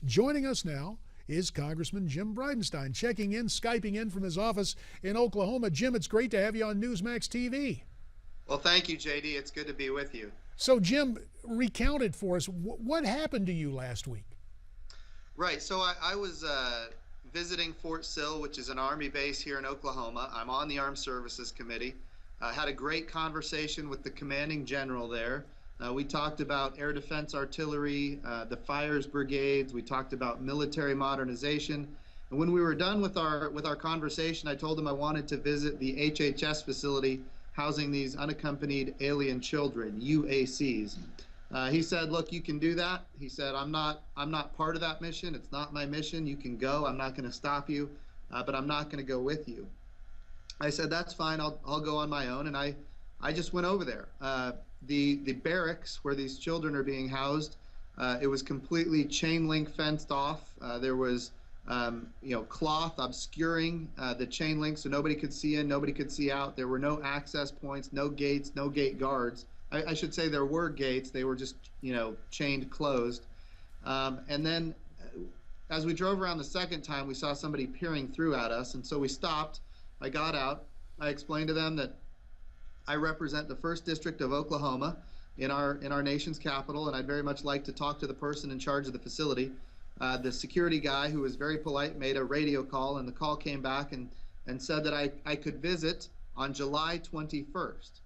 Joining us now is Congressman Jim Bridenstine, checking in, Skyping in from his office in Oklahoma. Jim, it's great to have you on Newsmax TV. Well, thank you, JD. It's good to be with you. So, Jim, recount it for us. What happened to you last week? Right. So I was visiting Fort Sill, which is an Army base here in Oklahoma. I'm on the Armed Services Committee. I had a great conversation with the commanding general there. We talked about air defense artillery, the fires brigades. We talked about military modernization. And when we were done with our conversation, I told him I wanted to visit the HHS facility housing these unaccompanied alien children, UACs. He said, "Look, you can do that." He said, I'm not part of that mission. It's not my mission. You can go. I'm not going to stop you, but I'm not going to go with you." I said, "That's fine. I'll go on my own." And I just went over there. The barracks where these children are being housed, it was completely chain link fenced off. There was cloth obscuring the chain link so nobody could see in, nobody could see out. There were no access points, no gates, no gate guards. I should say there were gates. They were just chained closed. And then as we drove around the second time, we saw somebody peering through at us, and so we stopped. I got out. I explained to them that I represent the 1st District of Oklahoma in our nation's capital, and I'd very much like to talk to the person in charge of the facility. The security guy, who was very polite, made a radio call, and the call came back and said that I could visit on July 21st.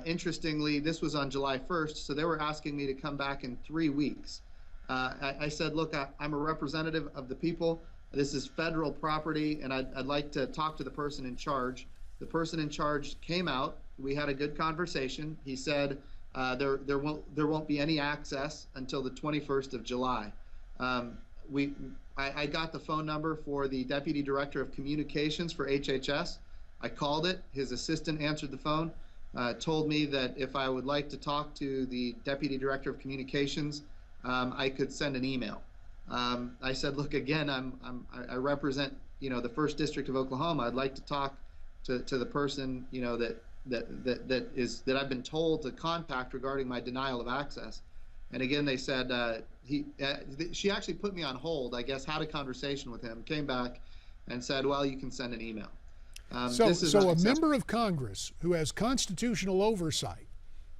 Interestingly, this was on July 1st, so they were asking me to come back in 3 weeks. I said, "Look, I'm a representative of the people. This is federal property, and I'd like to talk to the person in charge." The person in charge came out. We had a good conversation. He said there won't be any access until the 21st of July. I got the phone number for the Deputy Director of Communications for HHS. I called it. His assistant answered the phone, told me that if I would like to talk to the Deputy Director of Communications, I could send an email. I said, "Look, again, I represent the 1st District of Oklahoma. I'd like to talk to the person that I've been told to contact regarding my denial of access." And again, they said she actually put me on hold. I guess had a conversation with him, came back, and said, "Well, you can send an email." So a member of Congress who has constitutional oversight,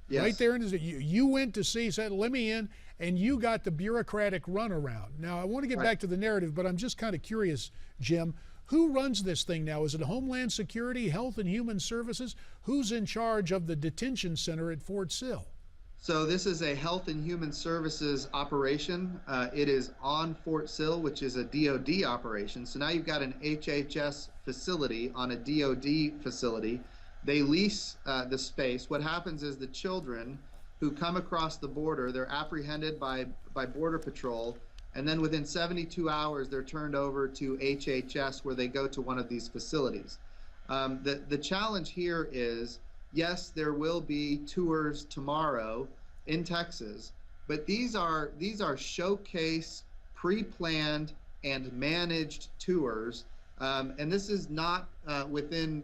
yes, right there, you went to see, said, "Let me in," and you got the bureaucratic runaround. Now, I want to get back to the narrative, but I'm just kind of curious, Jim. Who runs this thing now? Is it Homeland Security, Health and Human Services? Who's in charge of the detention center at Fort Sill? So this is a Health and Human Services operation. It is on Fort Sill, which is a DOD operation. So now you've got an HHS facility on a DOD facility. They lease the space. What happens is the children who come across the border, they're apprehended by Border Patrol, and then within 72 hours, they're turned over to HHS, where they go to one of these facilities. The challenge here is, yes, there will be tours tomorrow in Texas, but these are showcase, pre-planned, and managed tours, and this is not within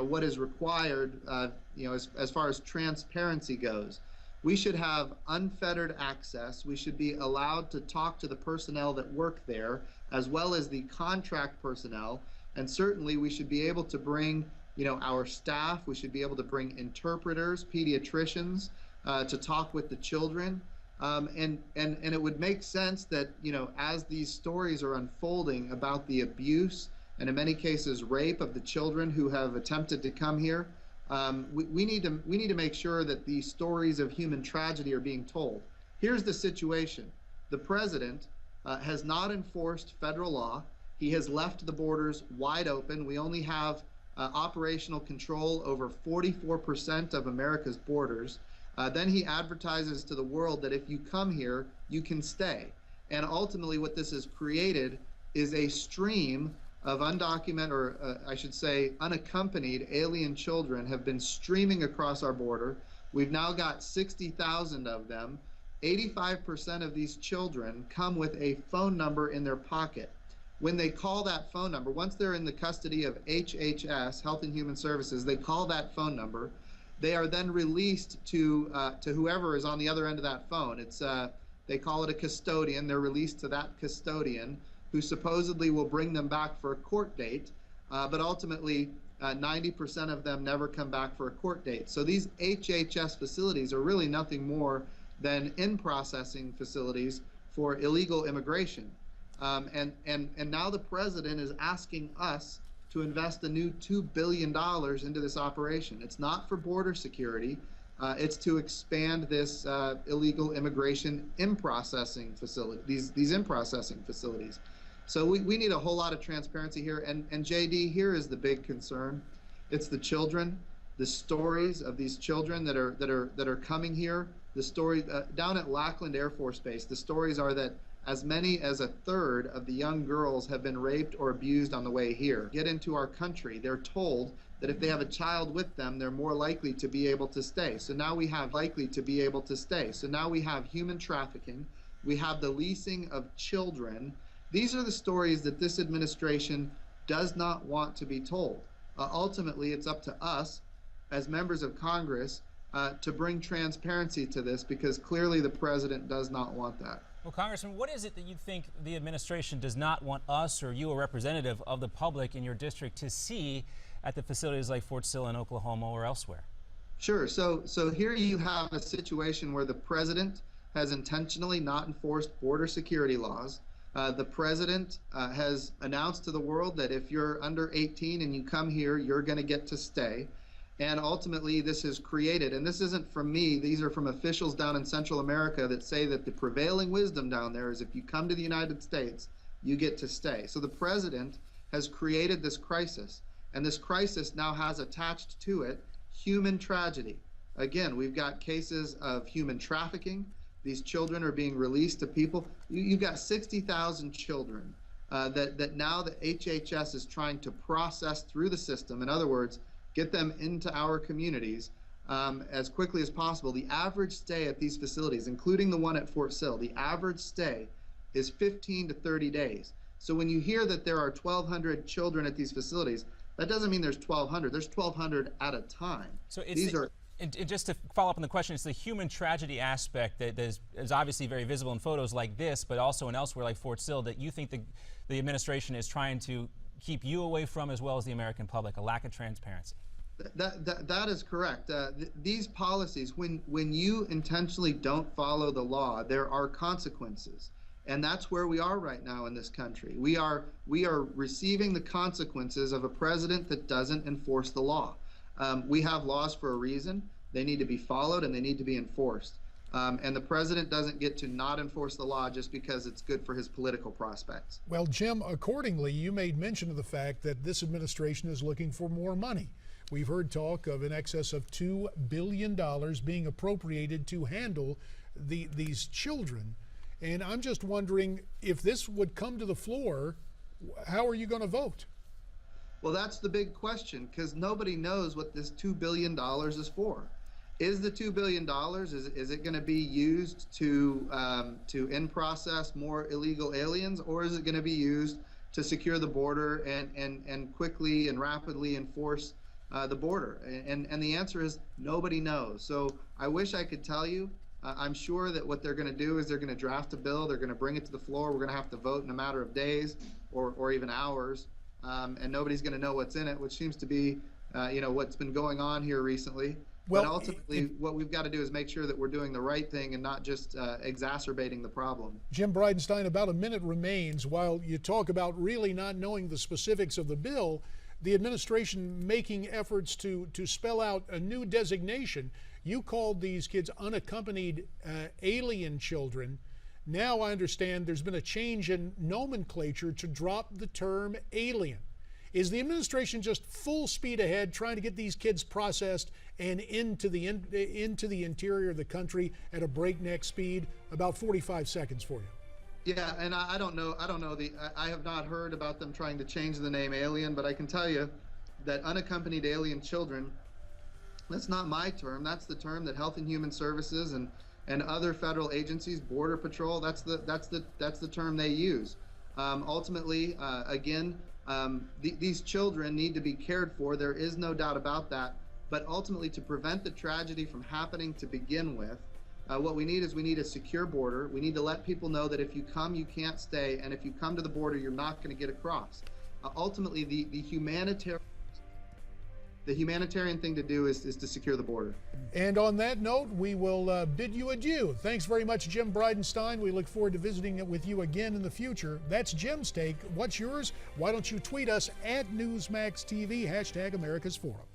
what is required as far as transparency goes. We should have unfettered access. We should be allowed to talk to the personnel that work there, as well as the contract personnel. And certainly we should be able to bring our staff. We should be able to bring interpreters, pediatricians, to talk with the children. And it would make sense that, as these stories are unfolding about the abuse and in many cases rape of the children who have attempted to come here, we need to make sure that these stories of human tragedy are being told. Here's the situation. The president has not enforced federal law. He has left the borders wide open. We only have operational control over 44% of America's borders. Then he advertises to the world that if you come here, you can stay. And ultimately what this has created is a stream of undocumented, or I should say unaccompanied alien children have been streaming across our border. We've now got 60,000 of them. 85% of these children come with a phone number in their pocket. When they call that phone number, once they're in the custody of HHS, Health and Human Services, they call that phone number. They are then released to whoever is on the other end of that phone. It's They call it a custodian. They're released to that custodian who supposedly will bring them back for a court date, but ultimately 90% of them never come back for a court date. So these HHS facilities are really nothing more than in-processing facilities for illegal immigration. And now the president is asking us to invest a new $2 billion into this operation. It's not for border security. It's to expand this illegal immigration in-processing facility, these in-processing facilities. So we need a whole lot of transparency here. And JD, here is the big concern. It's the children, the stories of these children that are coming here. The story down at Lackland Air Force Base, the stories are that as many as a third of the young girls have been raped or abused on the way here. Get into our country, they're told that if they have a child with them, they're more likely to be able to stay. So now we have likely to be able to stay. So now we have human trafficking. We have the leasing of children. These are the stories that this administration does not want to be told. Ultimately, it's up to us as members of Congress to bring transparency to this, because clearly the president does not want that. Well, Congressman, what is it that you think the administration does not want us or you, a representative of the public in your district, to see at the facilities like Fort Sill in Oklahoma or elsewhere? Sure. So here you have a situation where the president has intentionally not enforced border security laws. The president has announced to the world that if you're under 18 and you come here, you're going to get to stay. And ultimately, this has created, and this isn't from me, these are from officials down in Central America that say that the prevailing wisdom down there is if you come to the United States, you get to stay. So the president has created this crisis, and this crisis now has attached to it human tragedy. Again, we've got cases of human trafficking. These children are being released to people. You've got 60,000 children that now the HHS is trying to process through the system. In other words, get them into our communities as quickly as possible. The average stay at these facilities, including the one at Fort Sill, the average stay is 15 to 30 days. So when you hear that there are 1,200 children at these facilities, that doesn't mean there's 1,200. There's 1,200 at a time. So and just to follow up on the question, it's the human tragedy aspect that is obviously very visible in photos like this, but also in elsewhere like Fort Sill, that you think the administration is trying to keep you away from, as well as the American public, a lack of transparency. That is correct. These policies, when you intentionally don't follow the law, there are consequences. And that's where we are right now in this country. We are receiving the consequences of a president that doesn't enforce the law. We have laws for a reason. They need to be followed and they need to be enforced. And the president doesn't get to not enforce the law just because it's good for his political prospects. Well, Jim, accordingly, you made mention of the fact that this administration is looking for more money. We've heard talk of in excess of $2 billion being appropriated to handle these children. And I'm just wondering, if this would come to the floor, how are you going to vote? Well, that's the big question, because nobody knows what this $2 billion is for. Is the $2 billion, is it going to be used to in-process more illegal aliens, or is it going to be used to secure the border and quickly and rapidly enforce the border? And the answer is nobody knows. So I wish I could tell you. I'm sure that what they're going to do is they're going to draft a bill, they're going to bring it to the floor, we're going to have to vote in a matter of days or even hours, and nobody's going to know what's in it, which seems to be what's been going on here recently. Well, but ultimately, what we've got to do is make sure that we're doing the right thing and not just exacerbating the problem. Jim Bridenstine, about a minute remains. While you talk about really not knowing the specifics of the bill, the administration making efforts to spell out a new designation. You called these kids unaccompanied alien children. Now I understand there's been a change in nomenclature to drop the term alien. Is the administration just full speed ahead trying to get these kids processed and into the interior of the country at a breakneck speed? About 45 seconds for you. Yeah, and I don't know. I have not heard about them trying to change the name alien, but I can tell you that unaccompanied alien children, that's not my term. That's the term that Health and Human Services and other federal agencies, Border Patrol, that's the term they use. Ultimately, again, these children need to be cared for. There is no doubt about that. But ultimately, to prevent the tragedy from happening to begin with, What we need is we need a secure border. We need to let people know that if you come, you can't stay, and if you come to the border, you're not going to get across. Ultimately, the humanitarian thing to do is to secure the border. And on that note, we will bid you adieu. Thanks very much, Jim Bridenstine. We look forward to visiting it with you again in the future. That's Jim's take. What's yours? Why don't you tweet us at NewsmaxTV, #AmericasForum.